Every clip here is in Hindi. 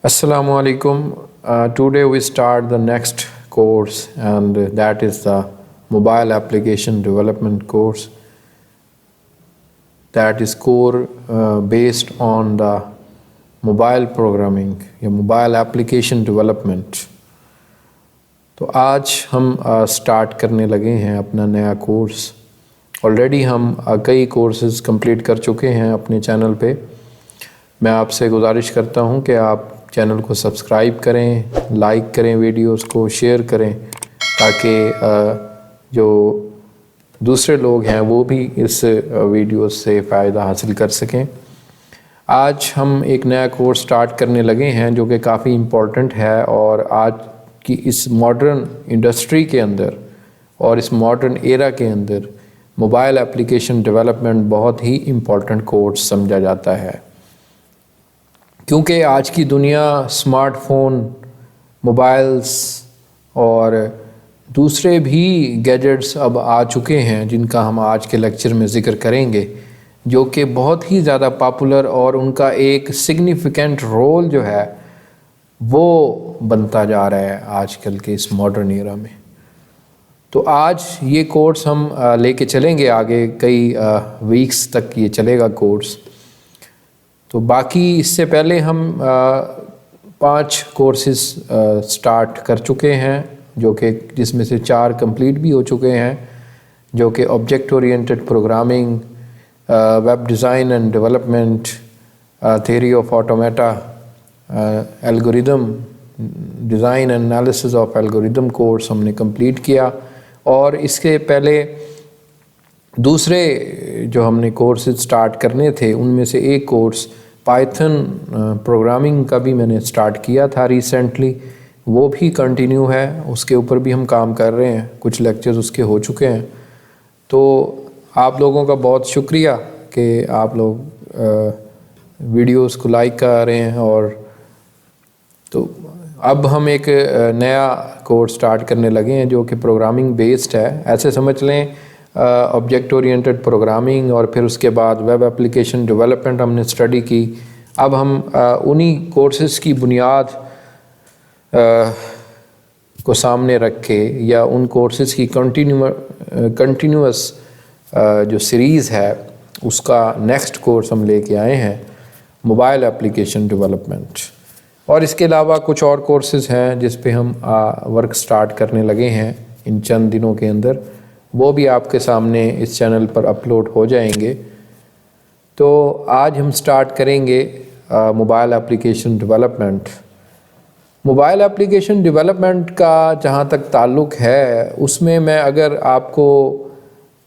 Assalamu alaikum. Today we start the next course, and that is the mobile application development course. That is core based on the mobile programming या mobile application development. तो आज हम स्टार्ट करने लगे हैं अपना नया कोर्स. ऑलरेडी हम कई कोर्सेज कंप्लीट कर चुके हैं अपने चैनल पे. मैं आपसे गुजारिश करता हूं कि आप चैनल को सब्सक्राइब करें, लाइक करें, वीडियोस को शेयर करें, ताकि जो दूसरे लोग हैं वो भी इस वीडियोस से फ़ायदा हासिल कर सकें. आज हम एक नया कोर्स स्टार्ट करने लगे हैं जो कि काफ़ी इम्पोर्टेंट है, और आज की इस मॉडर्न इंडस्ट्री के अंदर और इस मॉडर्न एरा के अंदर मोबाइल एप्लीकेशन डेवलपमेंट बहुत ही इम्पोर्टेंट कोर्स समझा जाता है. क्योंकि आज की दुनिया स्मार्टफोन, मोबाइल्स और दूसरे भी गैजेट्स अब आ चुके हैं जिनका हम आज के लेक्चर में ज़िक्र करेंगे, जो कि बहुत ही ज़्यादा पॉपुलर और उनका एक सिग्निफिकेंट रोल जो है वो बनता जा रहा है आजकल के इस मॉडर्न एरा में. तो आज ये कोर्स हम लेके चलेंगे आगे, कई वीक्स तक ये चलेगा कोर्स. तो बाकी इससे पहले हम 5 कोर्सेज स्टार्ट कर चुके हैं, जो कि जिसमें से 4 कंप्लीट भी हो चुके हैं, जो कि object oriented programming, web design and development, theory of automata, algorithm design and analysis of algorithm course हमने कंप्लीट किया. और इसके पहले दूसरे जो हमने कोर्सेज स्टार्ट करने थे उनमें से एक कोर्स पाइथन प्रोग्रामिंग का भी मैंने स्टार्ट किया था रिसेंटली. वो भी कंटिन्यू है, उसके ऊपर भी हम काम कर रहे हैं, कुछ लेक्चर्स उसके हो चुके हैं. तो आप लोगों का बहुत शुक्रिया कि आप लोग वीडियोस को लाइक कर रहे हैं. और तो अब हम एक नया कोर्स स्टार्ट करने लगे हैं जो कि प्रोग्रामिंग बेस्ड है. ऐसे समझ लें ऑब्जेक्ट ओरिएंटेड प्रोग्रामिंग, और फिर उसके बाद वेब एप्लीकेशन डेवलपमेंट हमने स्टडी की. अब हम उन्हीं कोर्सेज़ की बुनियाद को सामने रख के, या उन कोर्सेज़ की कंटिन्यूअस जो सीरीज़ है उसका नेक्स्ट कोर्स हम लेके आए हैं, मोबाइल एप्लीकेशन डेवलपमेंट. और इसके अलावा कुछ और कोर्सेज़ हैं जिस पे हम वर्क स्टार्ट करने लगे हैं इन चंद दिनों के अंदर. वो भी आपके सामने इस चैनल पर अपलोड हो जाएंगे. तो आज हम स्टार्ट करेंगे mobile application development. Mobile application development का जहाँ तक ताल्लुक़ है, उसमें मैं अगर आपको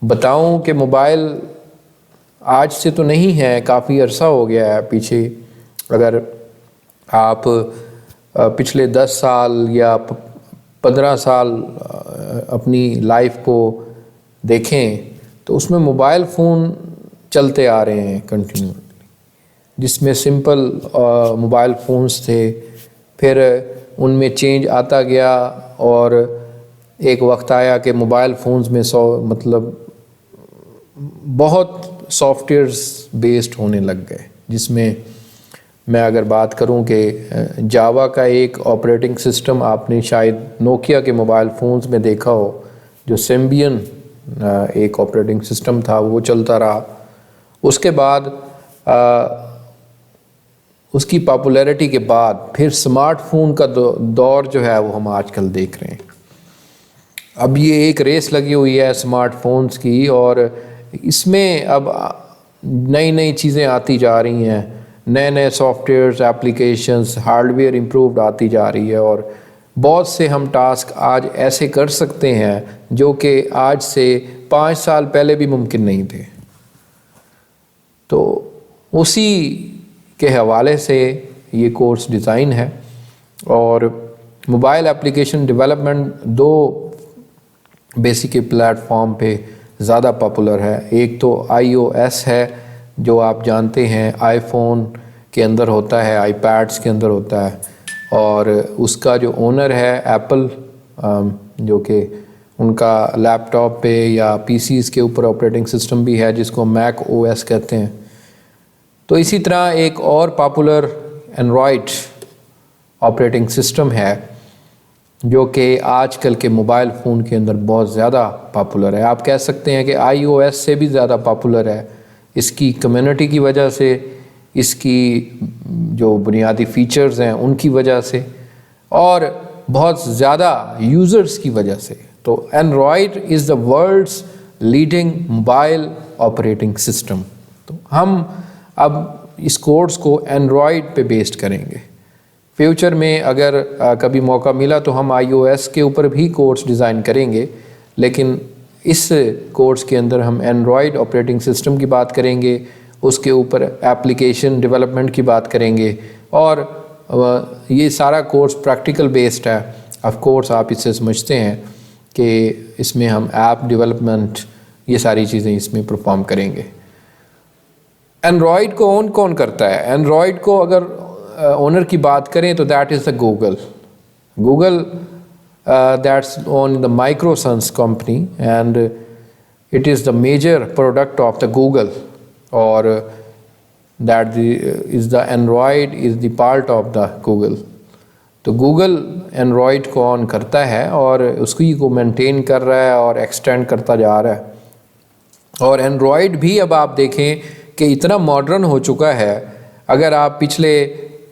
बताऊं कि मोबाइल आज से तो नहीं है, काफ़ी अरसा हो गया है पीछे. अगर आप पिछले 10 साल या 15 साल अपनी लाइफ को देखें तो उसमें मोबाइल फ़ोन चलते आ रहे हैं कंटिन्यूसली, जिसमें सिंपल मोबाइल फ़ोन्स थे. फिर उनमें चेंज आता गया और एक वक्त आया कि मोबाइल फ़ोन्स में बहुत सॉफ्टवेयर्स बेस्ड होने लग गए, जिसमें मैं अगर बात करूं कि जावा का एक ऑपरेटिंग सिस्टम आपने शायद नोकिया के मोबाइल फ़ोन्स में देखा हो, जो सिम्बियन एक ऑपरेटिंग सिस्टम था, वो चलता रहा. उसके बाद उसकी पॉपुलैरिटी के बाद फिर स्मार्टफोन का दौर जो है वो हम आजकल देख रहे हैं. अब ये एक रेस लगी हुई है स्मार्टफोन्स की, और इसमें अब नई नई चीज़ें आती जा रही हैं, नए नए सॉफ्टवेयर्स, एप्लीकेशंस, हार्डवेयर इम्प्रूव्ड आती जा रही है. और बहुत से हम टास्क आज ऐसे कर सकते हैं जो कि आज से 5 साल पहले भी मुमकिन नहीं थे. तो उसी के हवाले से ये कोर्स डिज़ाइन है. और mobile application development 2 basic platform पे ज़्यादा पॉपुलर है. एक तो iOS है, जो आप जानते हैं आईफोन के अंदर होता है, आईपैड्स के अंदर होता है, और उसका जो ओनर है एप्पल, जो कि उनका लैपटॉप पे या पीसीज़ के ऊपर ऑपरेटिंग सिस्टम भी है जिसको मैक ओएस कहते हैं. तो इसी तरह एक और पॉपुलर एंड्रॉयड ऑपरेटिंग सिस्टम है जो कि आजकल के मोबाइल फ़ोन के अंदर बहुत ज़्यादा पॉपुलर है। आप कह सकते हैं कि iOS से भी ज़्यादा पॉपुलर है, इसकी कम्युनिटी की वजह से, इसकी जो बुनियादी फ़ीचर्स हैं उनकी वजह से, और बहुत ज़्यादा यूज़र्स की वजह से। तो Android is the world's leading mobile operating system. तो हम अब इस कोर्स को एंड्रॉयड पे बेस्ड करेंगे। फ्यूचर में अगर कभी मौका मिला तो हम iOS के ऊपर भी कोर्स डिज़ाइन करेंगे, लेकिन इस कोर्स के अंदर हम एंड्रॉयड ऑपरेटिंग सिस्टम की बात करेंगे, उसके ऊपर एप्लीकेशन डेवलपमेंट की बात करेंगे, और ये सारा कोर्स प्रैक्टिकल बेस्ड है। ऑफ कोर्स आप इससे समझते हैं कि इसमें हम ऐप डेवलपमेंट, ये सारी चीज़ें इसमें परफॉर्म करेंगे। एंड्रॉयड को ओन कौन करता है? एंड्रॉयड को अगर ओनर की बात करें तो that is the Google. Google that's own the माइक्रोसन्स company and it is the major product of the Google, और that is the Android is the part of the Google. तो गूगल एंड्रॉयड को ऑन करता है और उसकी को मेंटेन कर रहा है और एक्सटेंड करता जा रहा है। और एंड्रॉयड भी अब आप देखें कि इतना मॉडर्न हो चुका है, अगर आप पिछले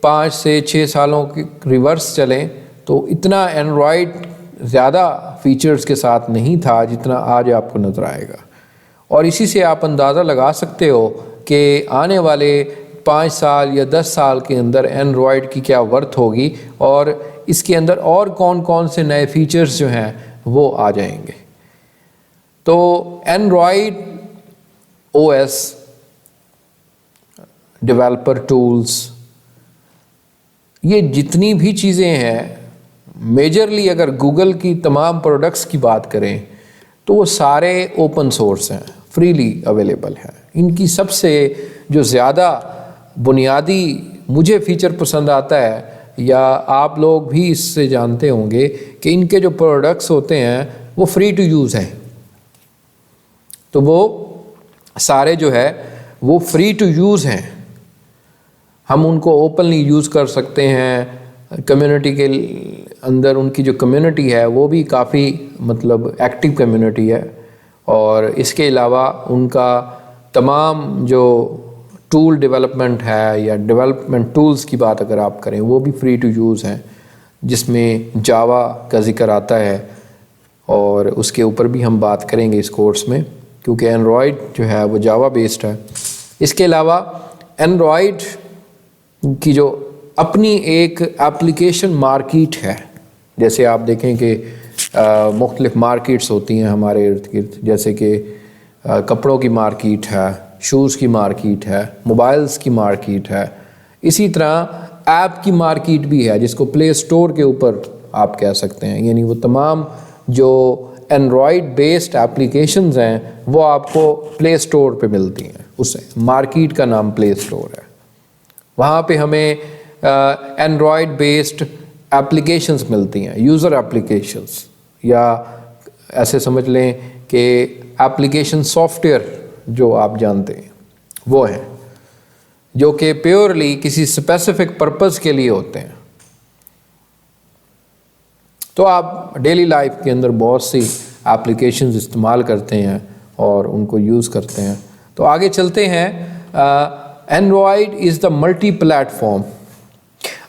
5 से 6 सालों के रिवर्स चलें तो इतना एंड्रॉयड ज़्यादा फीचर्स के साथ नहीं था जितना आज आपको नज़र आएगा। और इसी से आप अंदाज़ा लगा सकते हो कि आने वाले 5 साल या 10 साल के अंदर एंड्रॉयड की क्या वर्थ होगी, और इसके अंदर और कौन कौन से नए फीचर्स जो हैं वो आ जाएंगे। तो एंड्रॉयड OS, डेवलपर टूल्स, ये जितनी भी चीज़ें हैं, मेजरली अगर गूगल की तमाम प्रोडक्ट्स की बात करें तो वो सारे ओपन सोर्स हैं, फ्रीली अवेलेबल हैं। इनकी सबसे जो ज़्यादा बुनियादी मुझे फ़ीचर पसंद आता है, या आप लोग भी इससे जानते होंगे, कि इनके जो प्रोडक्ट्स होते हैं वो फ्री टू यूज़ हैं। तो वो सारे जो है वो फ्री टू यूज़ हैं, हम उनको ओपनली यूज़ कर सकते हैं। कम्युनिटी के अंदर उनकी जो कम्युनिटी है वो भी काफ़ी मतलब एक्टिव कम्युनिटी है, और इसके अलावा उनका तमाम जो टूल डेवलपमेंट है या डेवलपमेंट टूल्स की बात अगर आप करें वो भी फ्री टू यूज़ हैं, जिसमें जावा का ज़िक्र आता है, और उसके ऊपर भी हम बात करेंगे इस कोर्स में, क्योंकि एंड्रॉयड जो है वो जावा बेस्ड है। इसके अलावा एंड्रॉयड की जो अपनी एक एप्लीकेशन मार्केट है, जैसे आप देखें कि मुख्तलिफ मार्केट्स होती हैं हमारे इर्द गिर्द, जैसे कि कपड़ों की मार्केट है, शूज़ की मार्केट है, मोबाइल्स की मार्केट है। इसी तरह ऐप की मार्केट भी है, जिसको प्ले स्टोर के ऊपर आप कह सकते हैं, यानी वो तमाम जो एंड्रॉयड बेस्ड एप्लीकेशंस हैं वो आपको प्ले स्टोर पे मिलती हैं। उस मार्केट का नाम प्ले स्टोर है। वहाँ पे हमें एंड्रॉयड बेस्ड एप्लीकेशंस मिलती हैं, यूज़र एप्लीकेशंस, या ऐसे समझ लें कि एप्लीकेशन सॉफ्टवेयर जो आप जानते हैं वो हैं, जो कि प्योरली किसी स्पेसिफिक पर्पस के लिए होते हैं। तो आप डेली लाइफ के अंदर बहुत सी एप्लीकेशंस इस्तेमाल करते हैं और उनको यूज़ करते हैं। तो आगे चलते हैं। Android is the multi platform.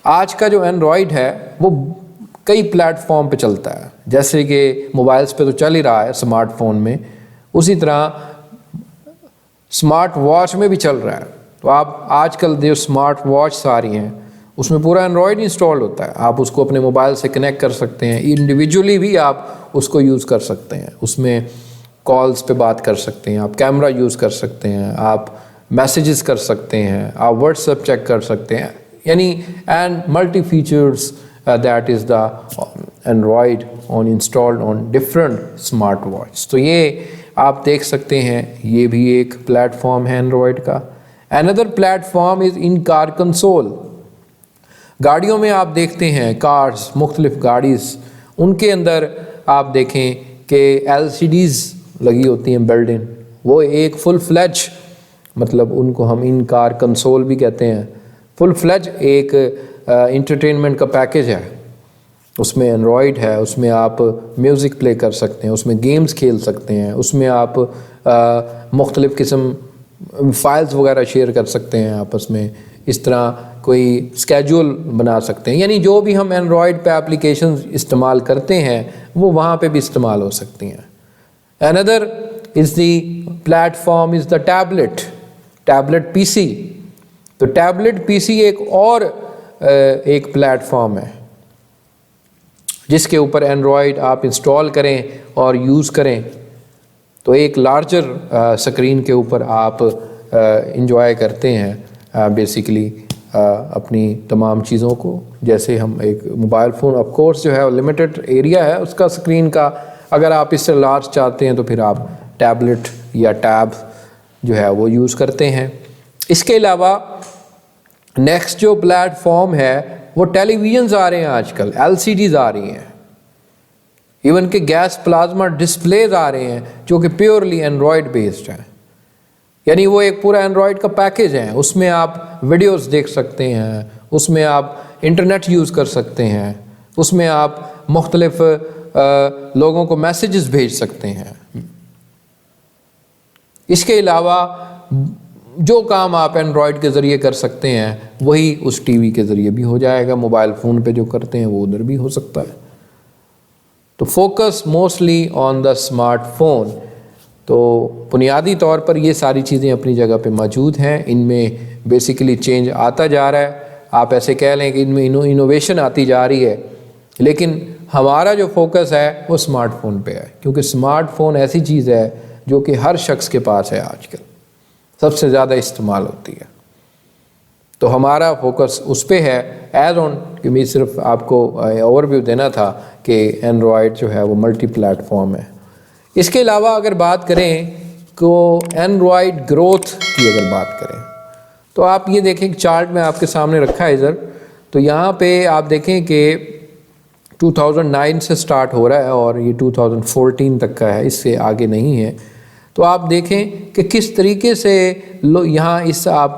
आज का जो एंड्रॉयड है वो कई प्लेटफॉर्म पे चलता है, जैसे कि मोबाइल्स पे तो चल ही रहा है, स्मार्टफोन में, उसी तरह स्मार्ट वॉच में भी चल रहा है। तो आप आजकल जो स्मार्ट वॉच आ रही हैं उसमें पूरा एंड्रॉयड इंस्टॉल होता है। आप उसको अपने मोबाइल से कनेक्ट कर सकते हैं, इंडिविजुअली भी आप उसको यूज़ कर सकते हैं, उसमें कॉल्स पे बात कर सकते हैं, आप कैमरा यूज़ कर सकते हैं, आप मैसेजेस कर सकते हैं, आप व्हाट्सएप चेक कर सकते हैं, यानी and multi features that is the Android on installed on different smart watch. तो ये आप देख सकते हैं, ये भी एक प्लेटफॉर्म है एंड्रॉयड का। Another platform is in car console. गाड़ियों में आप देखते हैं कार्स, मुख्तलिफ गाड़ीज़, उनके अंदर आप देखें कि LCDs लगी होती हैं बिल्ट इन, वो एक फुल फ्लैज, मतलब उनको हम इन कार कंसोल भी कहते हैं, फुल फ्लैज एक इंटरटेनमेंट का पैकेज है, उसमें एंड्रॉयड है, उसमें आप म्यूज़िक प्ले कर सकते हैं, उसमें गेम्स खेल सकते हैं, उसमें आप मुख्तलिफ़ किस्म फाइल्स वगैरह शेयर कर सकते हैं आपस में, इस तरह कोई स्केड्यूल बना सकते हैं। यानी जो भी हम एंड्रॉयड पे एप्लीकेशन इस्तेमाल करते हैं वो वहाँ पे भी इस्तेमाल हो सकती हैं। Another is the platform is the tablet PC. तो टैबलेट पीसी एक और एक प्लेटफॉर्म है जिसके ऊपर एंड्रॉयड आप इंस्टॉल करें और यूज़ करें तो एक लार्जर स्क्रीन के ऊपर आप इंजॉय करते हैं बेसिकली अपनी तमाम चीज़ों को। जैसे हम एक मोबाइल फ़ोन ऑफ कोर्स जो है लिमिटेड एरिया है उसका स्क्रीन का, अगर आप इससे लार्ज चाहते हैं तो फिर आप टैबलेट या टैब जो है वो यूज़ करते हैं। इसके अलावा नेक्स्ट जो प्लेटफॉर्म है वो टेलीविज़न्स आ रहे हैं आजकल, LCDs आ रही हैं, इवन के गैस प्लाज्मा डिस्प्लेज आ रहे हैं जो कि प्योरली एंड्रॉयड बेस्ड हैं। यानी वो एक पूरा एंड्रॉयड का पैकेज है, उसमें आप वीडियोस देख सकते हैं, उसमें आप इंटरनेट यूज़ कर सकते हैं, उसमें आप मुख्तलिफ लोगों को मैसेजेस भेज सकते हैं। इसके अलावा जो काम आप एंड्रॉयड के ज़रिए कर सकते हैं वही उस टीवी के ज़रिए भी हो जाएगा, मोबाइल फ़ोन पे जो करते हैं वो उधर भी हो सकता है। तो focus mostly on the smartphone. तो बुनियादी तौर पर ये सारी चीज़ें अपनी जगह पे मौजूद हैं, इनमें बेसिकली चेंज आता जा रहा है। आप ऐसे कह लें कि इनमें इनोवेशन आती जा रही है, लेकिन हमारा जो फोकस है वो स्मार्टफोन पे है, क्योंकि स्मार्टफोन ऐसी चीज़ है जो कि हर शख्स के पास है, आजकल सबसे ज़्यादा इस्तेमाल होती है। तो हमारा फोकस उस पे है एज ऑन कि मैं सिर्फ आपको ओवरव्यू देना था कि एंड्रॉयड जो है वो मल्टी प्लेटफॉर्म है। इसके अलावा अगर बात करें तो एंड्रॉयड ग्रोथ की अगर बात करें तो आप ये देखें कि चार्ट में आपके सामने रखा है इधर, तो यहाँ पे आप देखें कि 2009 से स्टार्ट हो रहा है और ये 2014 तक का है, इससे आगे नहीं है। तो आप देखें कि किस तरीके से यहाँ इस आप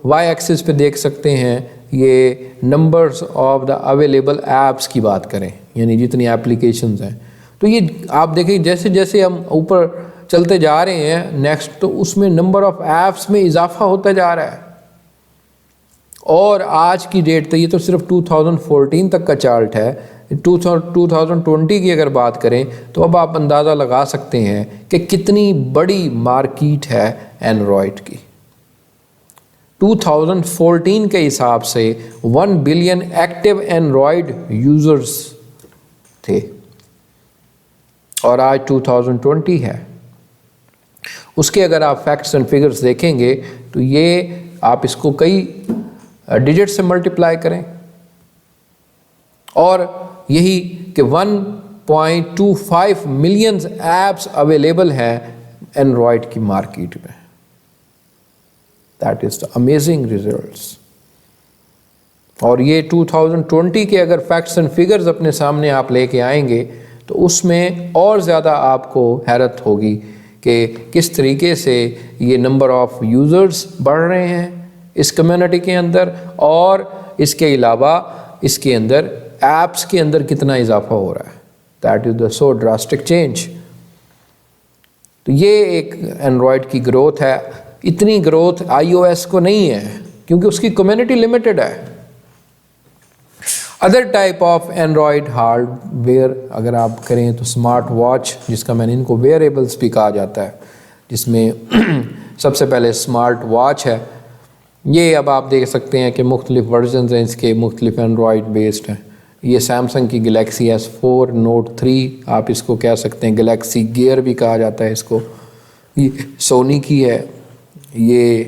वाई एक्सिस पे देख सकते हैं ये numbers of the available apps की बात करें, यानी जितनी एप्लीकेशंस हैं। तो ये आप देखें जैसे जैसे हम ऊपर चलते जा रहे हैं नेक्स्ट, तो उसमें नंबर ऑफ ऐप्स में इजाफा होता जा रहा है। और आज की डेट तो ये तो सिर्फ 2014 तक का चार्ट है, 2020 की अगर बात करें तो अब आप अंदाज़ा लगा सकते हैं कि कितनी बड़ी मार्केट है एंड्रॉयड की। 2014 के हिसाब से 1 बिलियन एक्टिव एंड्रॉयड यूज़र्स थे और आज 2020 है। उसके अगर आप फैक्ट्स एंड फिगर्स देखेंगे तो ये आप इसको कई डिजिट से मल्टीप्लाई करें और यही कि 1.25 मिलियन ऐप्स अवेलेबल हैं एंड्रॉयड की मार्केट में। That is the amazing results. और ये 2020 के अगर फैक्ट्स एंड फिगर्स अपने सामने आप लेके आएंगे तो उसमें और ज़्यादा आपको हैरत होगी कि किस तरीके से ये नंबर ऑफ़ यूज़र्स बढ़ रहे हैं इस कम्युनिटी के अंदर, और इसके अलावा इसके अंदर ऐप्स के अंदर कितना इजाफा हो रहा है। That is the so drastic change. तो ये एक एंड्रॉयड की ग्रोथ है। इतनी ग्रोथ iOS को नहीं है क्योंकि उसकी कम्युनिटी लिमिटेड है। Other type of Android hardware अगर आप करें तो स्मार्ट वॉच, जिसका मैंने इनको वेयरेबल्स भी कहा जाता है, जिसमें सबसे पहले स्मार्ट वॉच है। ये अब आप देख सकते हैं कि मुख्तलिफ वर्जन्स हैं इसके, मुख्तलिफ एंड्रॉयड बेस्ड हैं। ये सैमसंग की गैलेक्सी S4 नोट 3 आप इसको कह सकते हैं, गैलेक्सी गियर भी कहा जाता है इसको। ये सोनी की है, ये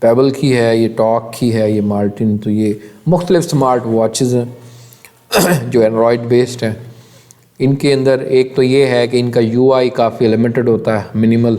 पेबल की है, ये टॉक की है, ये मार्टिन। तो ये मुख्तलिफ स्मार्ट वॉचेज़ हैं जो एंड्रॉयड बेस्ड हैं। इनके अंदर एक तो ये है कि इनका UI काफ़ी लिमिटेड होता है, मिनिमल।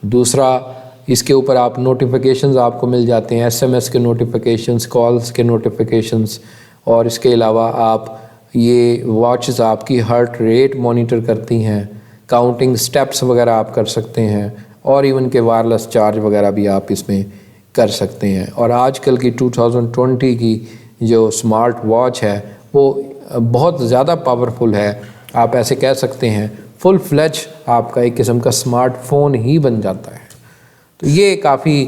दूसरा, इसके ऊपर आप नोटिफिकेशंस आपको मिल जाते हैं, SMS के नोटिफिकेशंस, कॉल्स के नोटिफिकेशंस, और इसके अलावा आप ये वॉचेस आपकी हार्ट रेट मॉनिटर करती हैं, काउंटिंग स्टेप्स वगैरह आप कर सकते हैं, और इवन के वायरलेस चार्ज वगैरह भी आप इसमें कर सकते हैं। और आजकल की 2020 की जो स्मार्ट वॉच है वो बहुत ज़्यादा पावरफुल है। आप ऐसे कह सकते हैं फुल फ्लेज आपका एक किस्म का स्मार्टफोन ही बन जाता है। तो ये काफ़ी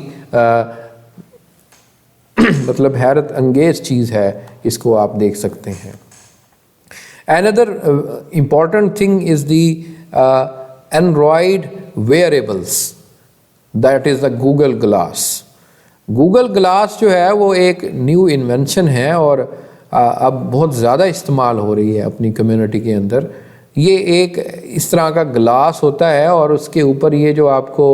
मतलब हैरत अंगेज़ चीज़ है, इसको आप देख सकते हैं। Another important thing is the Android wearables, that is the Google Glass. Google Glass जो है वो एक न्यू इन्वेंशन है और अब बहुत ज़्यादा इस्तेमाल हो रही है अपनी कम्युनिटी के अंदर। ये एक इस तरह का ग्लास होता है और उसके ऊपर ये जो आपको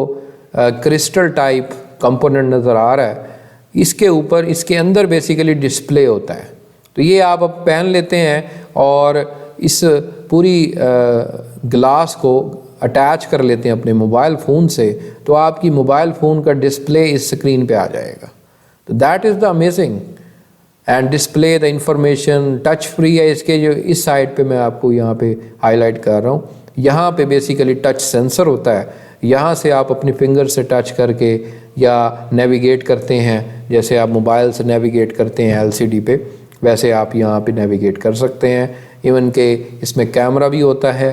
क्रिस्टल टाइप कंपोनेंट नज़र आ रहा है, इसके ऊपर इसके अंदर बेसिकली डिस्प्ले होता है। तो ये आप अब पहन लेते हैं और इस पूरी ग्लास को अटैच कर लेते हैं अपने मोबाइल फ़ोन से, तो आपकी मोबाइल फ़ोन का डिस्प्ले इस स्क्रीन पे आ जाएगा। तो that is the amazing and display the information touch free है। इसके जो इस साइड पे मैं आपको यहाँ पे हाईलाइट कर रहा हूँ, यहाँ पे बेसिकली टच सेंसर होता है। यहाँ से आप अपनी फिंगर से टच करके या नेविगेट करते हैं, जैसे आप मोबाइल से नेविगेट करते हैं एलसीडी पे, वैसे आप यहाँ पे नेविगेट कर सकते हैं। इवन के इसमें कैमरा भी होता है,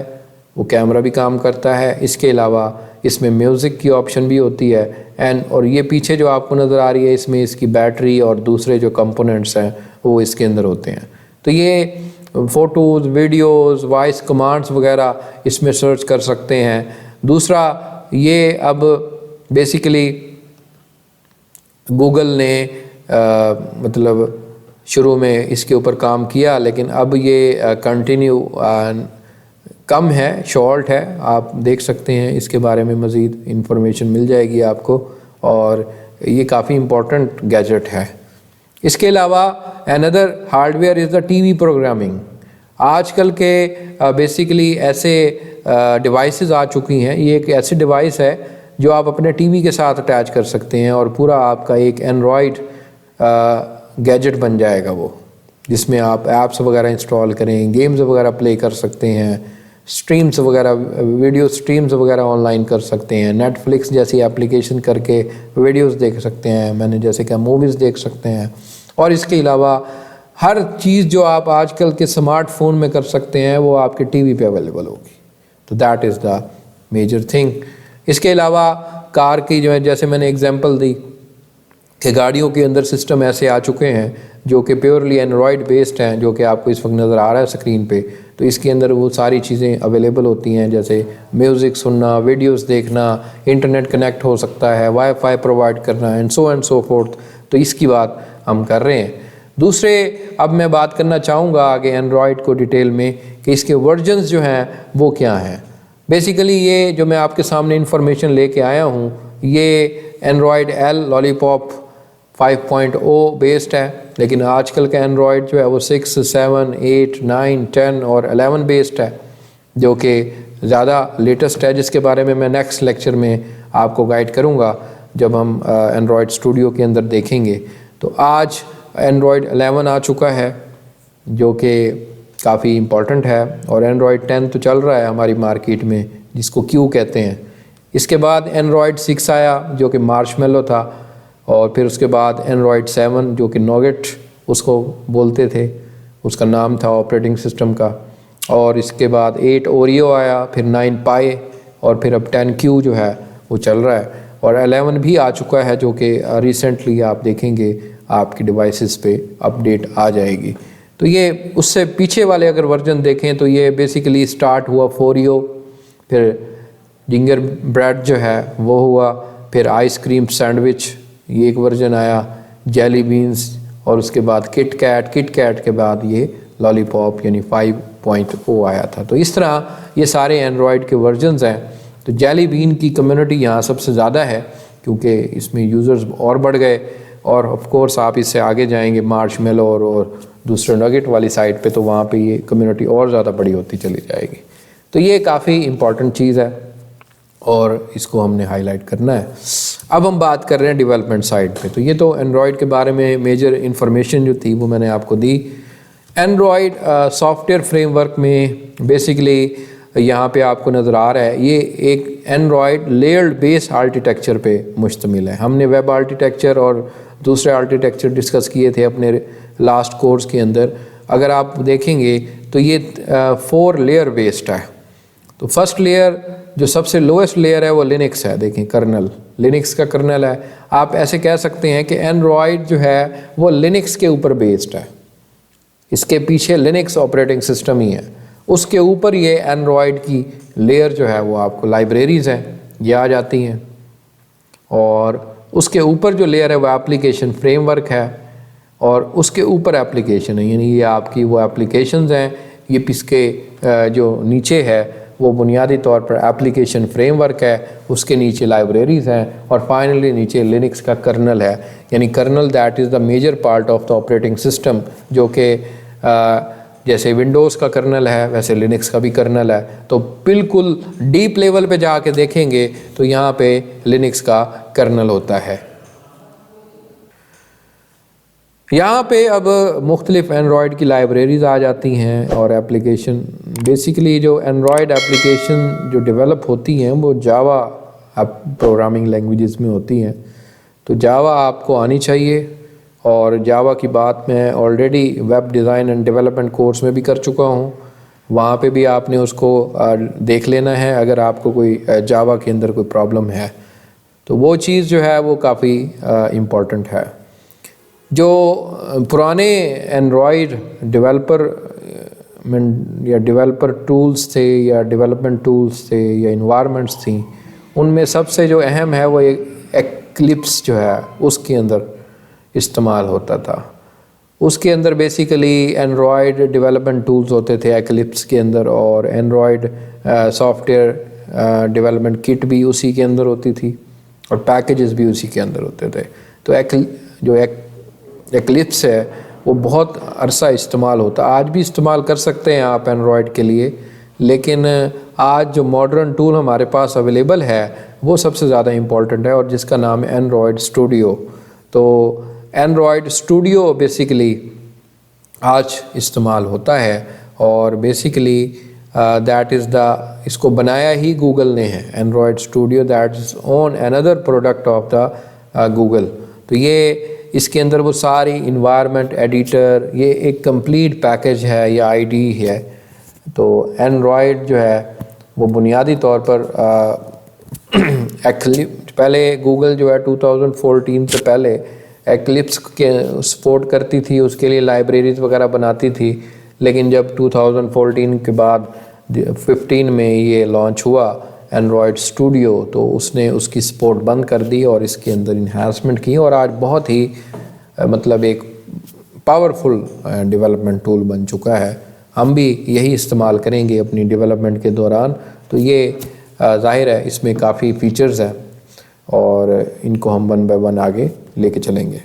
वो कैमरा भी काम करता है। इसके अलावा इसमें म्यूज़िक की ऑप्शन भी होती है और ये पीछे जो आपको नज़र आ रही है इसमें इसकी बैटरी और दूसरे जो कंपोनेंट्स हैं वो इसके अंदर होते हैं। तो ये फ़ोटोज़, वीडियोज़, वॉइस कमांड्स वगैरह इसमें सर्च कर सकते हैं। दूसरा ये अब बेसिकली गूगल ने मतलब शुरू में इसके ऊपर काम किया, लेकिन अब ये कंटिन्यू कम है, शॉर्ट है। आप देख सकते हैं, इसके बारे में मज़ीद इन्फॉर्मेशन मिल जाएगी आपको और ये काफ़ी इम्पोर्टेंट गैजेट है। इसके अलावा another hardware is the TV programming. आजकल के बेसिकली ऐसे डिवाइसेस आ चुकी हैं। ये एक ऐसी डिवाइस है जो आप अपने टीवी के साथ अटैच कर सकते हैं और पूरा आपका एक एंड्रॉयड गैजेट बन जाएगा वो, जिसमें आप ऐप्स वगैरह इंस्टॉल करें, गेम्स वगैरह प्ले कर सकते हैं, स्ट्रीम्स वगैरह, वीडियो स्ट्रीम्स वगैरह ऑनलाइन कर सकते हैं, नेटफ्लिक्स जैसी एप्लीकेशन करके वीडियोस देख सकते हैं, मैंने जैसे कि मूवीज़ देख सकते हैं। और इसके अलावा हर चीज़ जो आप आजकल के स्मार्टफोन में कर सकते हैं वो आपके टीवी पे अवेलेबल होगी। तो that is the major thing. इसके अलावा कार की जो है, जैसे मैंने एग्जांपल दी कि गाड़ियों के अंदर सिस्टम ऐसे आ चुके हैं जो कि प्योरली एंड्रॉयड बेस्ड हैं, जो कि आपको इस वक्त नज़र आ रहा है स्क्रीन पे। तो इसके अंदर वो सारी चीज़ें अवेलेबल होती हैं, जैसे म्यूज़िक सुनना, वीडियोस देखना, इंटरनेट कनेक्ट हो सकता है, वाईफाई प्रोवाइड करना एंड सो फोर्थ। तो इसकी बात हम कर रहे हैं। दूसरे अब मैं बात करना चाहूँगा आगे एंड्रॉयड को डिटेल में कि इसके वर्जन्स जो हैं वो क्या हैं। बेसिकली ये जो मैं आपके सामने इंफॉर्मेशन लेके आया हूँ, ये एंड्रॉयड एल लॉलीपॉप 5.0 बेस्ड है, लेकिन आजकल का एंड्रॉयड जो है वो 6, 7, 8, 9, 10 और 11 बेस्ड है, जो कि ज़्यादा लेटेस्ट है, जिसके बारे में मैं नेक्स्ट लेक्चर में आपको गाइड करूँगा जब हम एंड्रॉयड स्टूडियो के अंदर देखेंगे। तो आज एंड्रॉयड 11 आ चुका है जो कि काफ़ी इम्पॉर्टेंट है, और एंड्रॉयड 10 तो चल रहा है हमारी मार्केट में, जिसको क्यू कहते हैं। इसके बाद एंड्रॉयड 6 आया जो कि मार्शमेलो था, और फिर उसके बाद एंड्रॉयड 7 जो कि नोगेट उसको बोलते थे, उसका नाम था ऑपरेटिंग सिस्टम का। और इसके बाद 8 ओरियो आया, फिर 9 पाई, और फिर अब 10Q जो है वो चल रहा है, और 11 भी आ चुका है जो कि रिसेंटली आप देखेंगे आपकी डिवाइसेस पे अपडेट आ जाएगी। तो ये उससे पीछे वाले अगर वर्जन देखें तो ये बेसिकली स्टार्ट हुआ फोरियो, फिर जिंगर ब्रेड जो है वो हुआ, फिर आइसक्रीम सैंडविच ये एक वर्जन आया, जेली बीन्स, और उसके बाद किट कैट के बाद ये लॉलीपॉप यानी 5.0 आया था। तो इस तरह ये सारे एंड्रॉयड के वर्जन्स हैं। तो जेली बीन की कम्युनिटी यहाँ सबसे ज़्यादा है क्योंकि इसमें यूज़र्स और बढ़ गए, और ऑफ कोर्स आप इससे आगे जाएंगे मार्शमेलो और दूसरे नगेट वाली साइड पे, तो वहाँ पे ये कम्युनिटी और ज़्यादा बड़ी होती चली जाएगी। तो ये काफ़ी इम्पॉर्टेंट चीज़ है और इसको हमने हाईलाइट करना है। अब हम बात कर रहे हैं डेवलपमेंट साइड पे। तो ये तो एंड्रॉयड के बारे में मेजर इन्फॉर्मेशन जो थी वो मैंने आपको दी। एंड्रॉयड सॉफ्टवेयर फ्रेमवर्क में बेसिकली यहाँ पे आपको नज़र आ रहा है, ये एक एंड्रॉयड लेयर्ड बेस आर्किटेक्चर पे मुश्तमिल है। हमने वेब आर्किटेक्चर और दूसरे आर्किटेक्चर डिस्कस किए थे अपने लास्ट कोर्स के अंदर। अगर आप देखेंगे तो ये 4 लेयर बेस्ड है। तो फर्स्ट लेयर जो सबसे लोएस्ट लेयर है वो लिनक्स है। देखें कर्नल, लिनक्स का कर्नल है। आप ऐसे कह सकते हैं कि एंड्रॉयड जो है वो लिनक्स के ऊपर बेस्ड है, इसके पीछे लिनक्स ऑपरेटिंग सिस्टम ही है, उसके ऊपर ये एंड्रॉयड की लेयर जो है वो आपको लाइब्रेरीज़ हैं ये आ जाती हैं, और उसके ऊपर जो लेयर है वो एप्लीकेशन फ्रेमवर्क है, और उसके ऊपर एप्लीकेशन है, यानी ये आपकी वो एप्लीकेशंस हैं। ये इसके जो नीचे है वो बुनियादी तौर पर एप्लीकेशन फ्रेमवर्क है, उसके नीचे लाइब्रेरीज़ हैं, और फाइनली नीचे लिनक्स का कर्नल है। यानी kernel that is the major part of the operating system, जो कि जैसे विंडोज़ का कर्नल है वैसे लिनक्स का भी कर्नल है। तो बिल्कुल डीप लेवल पे जाके देखेंगे तो यहाँ पे लिनक्स का कर्नल होता है। यहाँ पे अब मुख्तलिफ एंड्रॉयड की लाइब्रेरीज़ आ जाती हैं और एप्लीकेशन। बेसिकली जो एंड्रॉयड एप्लीकेशन जो डेवलप होती हैं वो जावा प्रोग्रामिंग लैंग्वेजेस में होती हैं। तो जावा आपको आनी चाहिए, और जावा की बात मैं already web design and development course में भी कर चुका हूँ, वहाँ पे भी आपने उसको देख लेना है अगर आपको कोई जावा के अंदर कोई प्रॉब्लम है। तो वो चीज़ जो है वो काफ़ी इम्पॉर्टेंट है। जो पुराने एंड्रॉयड डेवलपर या डेवलपर टूल्स थे या डेवलपमेंट टूल्स थे या इन्वायरमेंट्स थी, उनमें सबसे जो अहम है वो एक्लिप्स जो है उसके अंदर इस्तेमाल होता था। उसके अंदर बेसिकली एंड्रॉयड डेवलपमेंट टूल्स होते थे एक्लिप्स के अंदर, और एंड्रॉयड सॉफ्टवेयर डेवलपमेंट किट भी उसी के अंदर होती थी, और पैकेजेस भी उसी के अंदर होते थे। तो जो एक्लिप्स है वो बहुत अरसा इस्तेमाल होता, आज भी इस्तेमाल कर सकते हैं आप एंड्रॉयड के लिए, लेकिन आज जो मॉडर्न टूल हमारे पास अवेलेबल है वो सबसे ज़्यादा इम्पॉर्टेंट है, और जिसका नाम है एंड्रॉयड स्टूडियो। तो एंड्रॉयड स्टूडियो बेसिकली आज इस्तेमाल होता है, और बेसिकली दैट इज़ इसको बनाया ही गूगल ने है। Android studio that is own another product of the Google. तो ये इसके अंदर वो सारी इन्वायरमेंट एडिटर, ये एक कंप्लीट पैकेज है या आईडी है। तो एंड्रॉयड जो है वो बुनियादी तौर पर पहले गूगल जो है 2014 से पहले एक्लिप्स के सपोर्ट करती थी, उसके लिए लाइब्रेरीज़ वगैरह बनाती थी, लेकिन जब 2014 के बाद 15 में ये लॉन्च हुआ एंड्रॉयड स्टूडियो, तो उसने उसकी सपोर्ट बंद कर दी और इसके अंदर इन्हांसमेंट की, और आज बहुत ही मतलब एक पावरफुल डेवलपमेंट टूल बन चुका है। हम भी यही इस्तेमाल करेंगे अपनी डेवलपमेंट के दौरान। तो ये ज़ाहिर है इसमें काफ़ी फ़ीचर्स हैं, और इनको हम 1 बाय 1 आगे लेके चलेंगे।